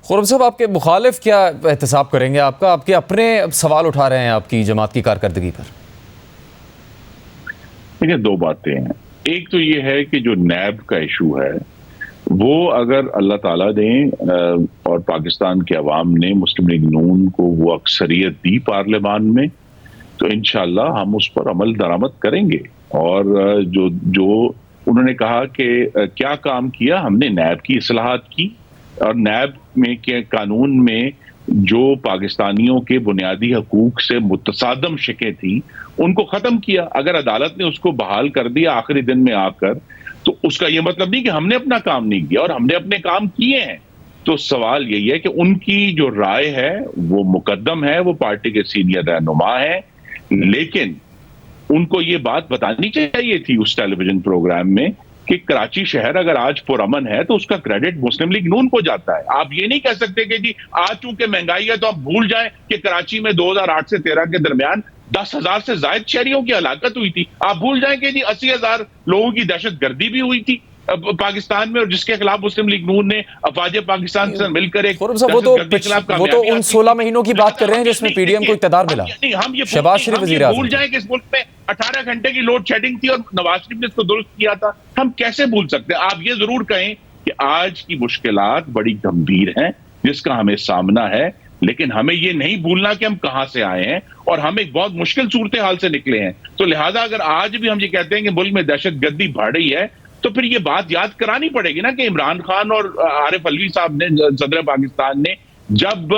خرم صاحب، آپ کے مخالف کیا احتساب کریں گے؟ آپ کے اپنے سوال اٹھا رہے ہیں آپ کی جماعت کی کارکردگی پر؟ دیکھیں، دو باتیں ہیں. ایک تو یہ ہے کہ جو نیب کا ایشو ہے وہ اگر اللہ تعالیٰ نے اور پاکستان کے عوام نے مسلم لیگ نون کو وہ اکثریت دی پارلیمان میں تو انشاءاللہ ہم اس پر عمل درآمد کریں گے. اور جو انہوں نے کہا کہ کیا کام کیا، ہم نے نیب کی اصلاحات کی اور نیب میں کے قانون میں جو پاکستانیوں کے بنیادی حقوق سے متصادم شکیں تھیں ان کو ختم کیا. اگر عدالت نے اس کو بحال کر دیا آخری دن میں آ کر تو اس کا یہ مطلب نہیں کہ ہم نے اپنا کام نہیں کیا، اور ہم نے اپنے کام کیے ہیں. تو سوال یہی ہے کہ ان کی جو رائے ہے وہ مقدم ہے، وہ پارٹی کے سینئر رہنما ہیں، لیکن ان کو یہ بات بتانی چاہیے تھی اس ٹیلی ویژن پروگرام میں کہ کراچی شہر اگر آج پرامن ہے تو اس کا کریڈٹ مسلم لیگ نون کو جاتا ہے. آپ یہ نہیں کہہ سکتے کہ جی آج چونکہ مہنگائی ہے تو آپ بھول جائیں کہ کراچی میں 2008 سے 13 کے درمیان 10,000 سے زائد شہریوں کی ہلاکت ہوئی تھی. آپ بھول جائیں کہ جی 80,000 لوگوں کی دہشت گردی بھی ہوئی تھی پاکستان میں، اور جس کے خلاف مسلم لیگ نون نے افواج پاکستان سے مل کر ایک دہشت گردی کے خلاف وہ تو ان 16 مہینوں کی بات کر رہے ہیں جس میں پی ڈی ایم کو اقتدار ملا. ہم یہ شہباز شریف وزیر اعظم بھول جائیں کہ اس ملک میں 18 گھنٹے کی لوڈ شیڈنگ تھی اور نواز شریف نے اس کو درست کیا تھا. ہم کیسے بھول سکتے ہیں؟ آپ یہ ضرور کہیں کہ آج کی مشکلات بڑی گمبھیر ہیں جس کا ہمیں سامنا ہے، لیکن ہمیں یہ نہیں بھولنا کہ ہم کہاں سے آئے ہیں اور ہم ایک بہت مشکل صورتحال سے نکلے ہیں. تو لہٰذا اگر آج بھی ہم یہ کہتے ہیں کہ ملک میں دہشت گردی بڑھ رہی ہے تو پھر یہ بات یاد کرانی پڑے گی نا کہ عمران خان اور عارف علوی صاحب نے، صدر پاکستان نے، جب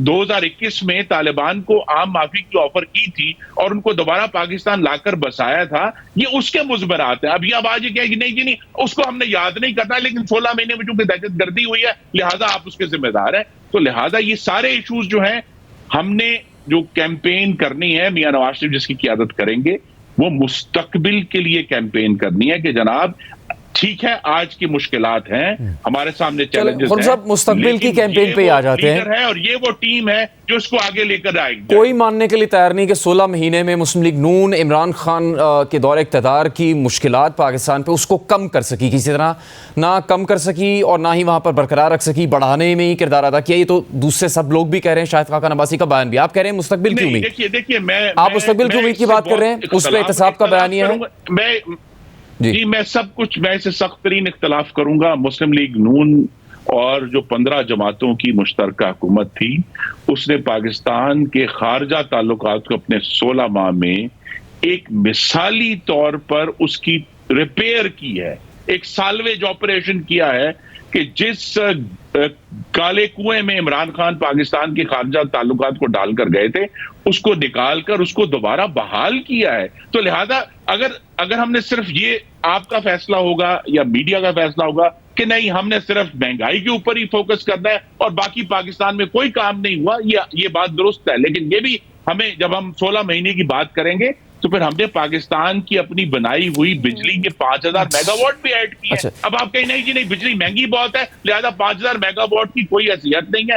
2021 میں طالبان کو عام معافی کی آفر کی تھی اور ان کو دوبارہ پاکستان لا کر بسایا تھا، یہ اس کے مضمرات ہیں. اب آج یہ کہ نہیں جی نہیں اس کو ہم نے یاد نہیں کرنا، لیکن 16 مہینے میں چونکہ دہشت گردی ہوئی ہے لہٰذا آپ اس کے ذمہ دار ہیں. تو لہٰذا یہ سارے ایشوز جو ہیں ہم نے جو کیمپین کرنی ہے، میاں نواز شریف جس کی قیادت کریں گے، وہ مستقبل کے لیے کیمپین کرنی ہے کہ جناب ٹھیک ہے آج کی مشکلات ہیں، ہمارے سامنے چیلنجز ہیں، مستقبل کی کیمپین پہ آ جاتے ہیں اور یہ وہ ٹیم ہے جو اس کو آگے لے کر آئے گی. کوئی ماننے کے لیے تیار نہیں کہ 16 مہینے میں مسلم لیگ نون عمران خان کے دور اقتدار کی مشکلات پاکستان پہ اس کو کم کر سکی، کسی طرح نہ کم کر سکی اور نہ ہی وہاں پر برقرار رکھ سکی، بڑھانے میں ہی کردار ادا کیا. یہ تو دوسرے سب لوگ بھی کہہ رہے ہیں، شاہد خاقان عباسی کا بیان بھی. آپ کہہ رہے ہیں مستقبل کی امید. دیکھیے آپ مستقبل کی امید کی بات کر رہے ہیں، اس پہ احتساب کا بیانیہ ہے. جی میں اسے سخت ترین اختلاف کروں گا. مسلم لیگ نون اور جو 15 جماعتوں کی مشترکہ حکومت تھی اس نے پاکستان کے خارجہ تعلقات کو اپنے 16 ماہ میں ایک مثالی طور پر اس کی ریپیئر کی ہے، ایک سالویج آپریشن کیا ہے کہ جس کالے کنویں میں عمران خان پاکستان کے خارجہ تعلقات کو ڈال کر گئے تھے اس کو نکال کر اس کو دوبارہ بحال کیا ہے. تو لہذا اگر ہم نے صرف یہ آپ کا فیصلہ ہوگا یا میڈیا کا فیصلہ ہوگا کہ نہیں ہم نے صرف مہنگائی کے اوپر ہی فوکس کرنا ہے اور باقی پاکستان میں کوئی کام نہیں ہوا، یہ بات درست ہے، لیکن یہ بھی ہمیں جب ہم 16 مہینے کی بات کریں گے تو پھر ہم نے پاکستان کی اپنی بنائی ہوئی بجلی کے 5,000 میگا واٹ بھی ایڈ کی ہے. اب آپ کہیں نہیں جی نہیں بجلی مہنگی بہت ہے لہذا 5,000 میگا واٹ کی کوئی حیثیت نہیں ہے.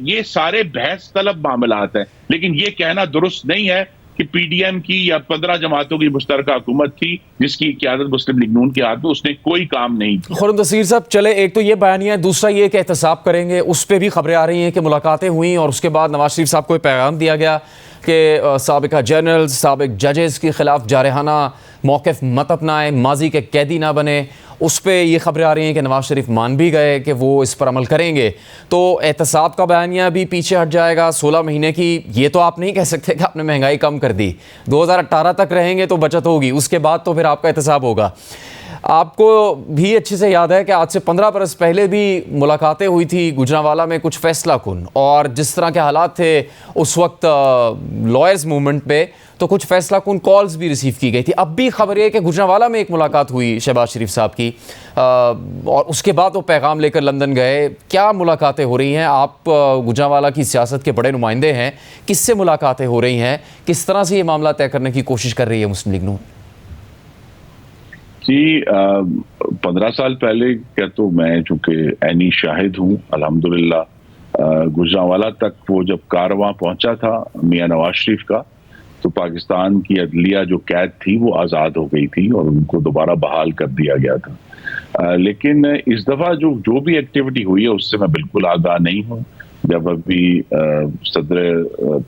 یہ سارے بحث طلب معاملات ہیں، لیکن یہ کہنا درست نہیں ہے کہ پی ڈی ایم کی یا 15 جماعتوں کی مشترکہ حکومت تھی جس کی قیادت مسلم لیگ نون کے ہاتھ میں، اس نے کوئی کام نہیں کیا. خرم نصیر صاحب، چلے ایک تو یہ بیانیہ ہے، دوسرا یہ کہ احتساب کریں گے، اس پہ بھی خبریں آ رہی ہیں کہ ملاقاتیں ہوئیں اور اس کے بعد نواز شریف صاحب کو ایک پیغام دیا گیا کہ سابقہ جنرل، سابق ججز کے خلاف جارحانہ موقف مت اپنائیں، ماضی کے قیدی نہ بنے. اس پہ یہ خبریں آ رہی ہیں کہ نواز شریف مان بھی گئے کہ وہ اس پر عمل کریں گے. تو احتساب کا بیانیہ بھی پیچھے ہٹ جائے گا 16 مہینے کی. یہ تو آپ نہیں کہہ سکتے کہ آپ نے مہنگائی کم کر دی. 2018 تک رہیں گے تو بچت ہوگی، اس کے بعد تو پھر آپ کا احتساب ہوگا. آپ کو بھی اچھے سے یاد ہے کہ آج سے 15 برس پہلے بھی ملاقاتیں ہوئی تھی گوجرانوالہ میں کچھ فیصلہ کن، اور جس طرح کے حالات تھے اس وقت لائرز موومنٹ پہ تو کچھ فیصلہ کن کالز بھی ریسیو کی گئی تھی. اب بھی خبر ہے کہ گوجرانوالہ میں ایک ملاقات ہوئی شہباز شریف صاحب کی اور اس کے بعد وہ پیغام لے کر لندن گئے. کیا ملاقاتیں ہو رہی ہیں؟ آپ گوجرانوالہ کی سیاست کے بڑے نمائندے ہیں، کس سے ملاقاتیں ہو رہی ہیں؟ کس طرح سے یہ معاملہ طے کرنے کی کوشش کر رہی ہے مسلم لیگ نون؟ جی 15 سال پہلے کیا تو میں چونکہ عینی شاہد ہوں الحمدللہ، گوجرانوالہ تک وہ جب کارواں پہنچا تھا میاں نواز شریف کا تو پاکستان کی عدلیہ جو قید تھی وہ آزاد ہو گئی تھی اور ان کو دوبارہ بحال کر دیا گیا تھا. لیکن اس دفعہ جو بھی ایکٹیویٹی ہوئی ہے اس سے میں بالکل آگاہ نہیں ہوں. جب ابھی صدر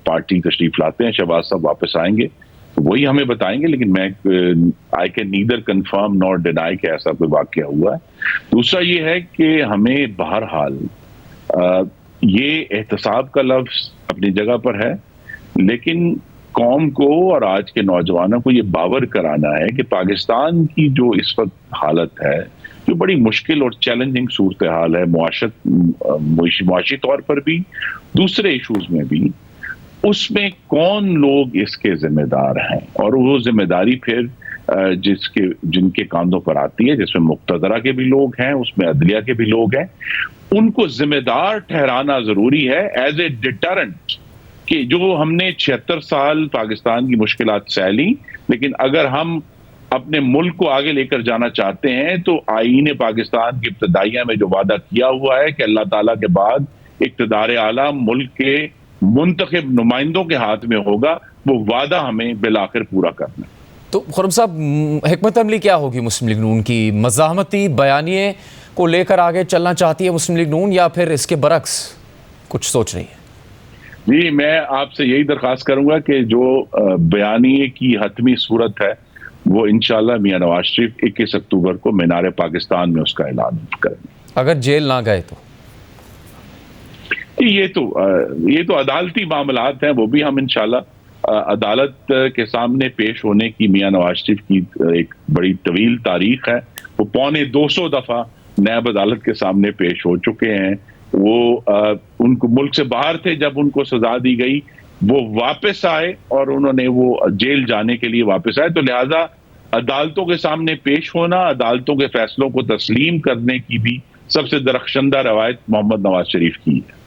پارٹی تشریف لاتے ہیں، شہباز صاحب واپس آئیں گے تو وہی ہمیں بتائیں گے، لیکن میں I can neither confirm Noor deny کہ ایسا کوئی واقعہ ہوا ہے. دوسرا یہ ہے کہ ہمیں بہرحال یہ احتساب کا لفظ اپنی جگہ پر ہے، لیکن قوم کو اور آج کے نوجوانوں کو یہ باور کرانا ہے کہ پاکستان کی جو اس وقت حالت ہے، جو بڑی مشکل اور چیلنجنگ صورتحال ہے معاشی طور پر بھی، دوسرے ایشوز میں بھی، اس میں کون لوگ اس کے ذمہ دار ہیں، اور وہ ذمہ داری پھر جن کے کاندھوں پر آتی ہے، جس میں مقتدرہ کے بھی لوگ ہیں، اس میں عدلیہ کے بھی لوگ ہیں، ان کو ذمہ دار ٹھہرانا ضروری ہے ایز اے ڈیٹرنٹ. کہ جو ہم نے 76 سال پاکستان کی مشکلات سہ لی، لیکن اگر ہم اپنے ملک کو آگے لے کر جانا چاہتے ہیں تو آئین پاکستان کی ابتدائیہ میں جو وعدہ کیا ہوا ہے کہ اللہ تعالیٰ کے بعد اقتدار اعلیٰ ملک کے منتخب نمائندوں کے ہاتھ میں ہوگا، وہ وعدہ ہمیں بالآخر پورا کرنا ہے. تو خرم صاحب، حکمت عملی کیا ہوگی مسلم لیگ نون کی؟ مزاحمتی بیانیے کو لے کر آگے چلنا چاہتی ہے مسلم لیگ نون، یا پھر اس کے برعکس کچھ سوچ رہی ہے؟ جی، میں آپ سے یہی درخواست کروں گا کہ جو بیانیے کی حتمی صورت ہے وہ انشاءاللہ میاں نواز شریف 21 اکتوبر کو مینار پاکستان میں اس کا اعلان کریں گے. اگر جیل نہ گئے تو یہ تو عدالتی معاملات ہیں، وہ بھی ہم انشاءاللہ عدالت کے سامنے پیش ہونے کی میاں نواز شریف کی ایک بڑی طویل تاریخ ہے. وہ 250 دفعہ نیب عدالت کے سامنے پیش ہو چکے ہیں. وہ ان کو ملک سے باہر تھے جب ان کو سزا دی گئی، وہ واپس آئے اور انہوں نے وہ جیل جانے کے لیے واپس آئے. تو لہٰذا عدالتوں کے سامنے پیش ہونا، عدالتوں کے فیصلوں کو تسلیم کرنے کی بھی سب سے درخشندہ روایت محمد نواز شریف کی ہے.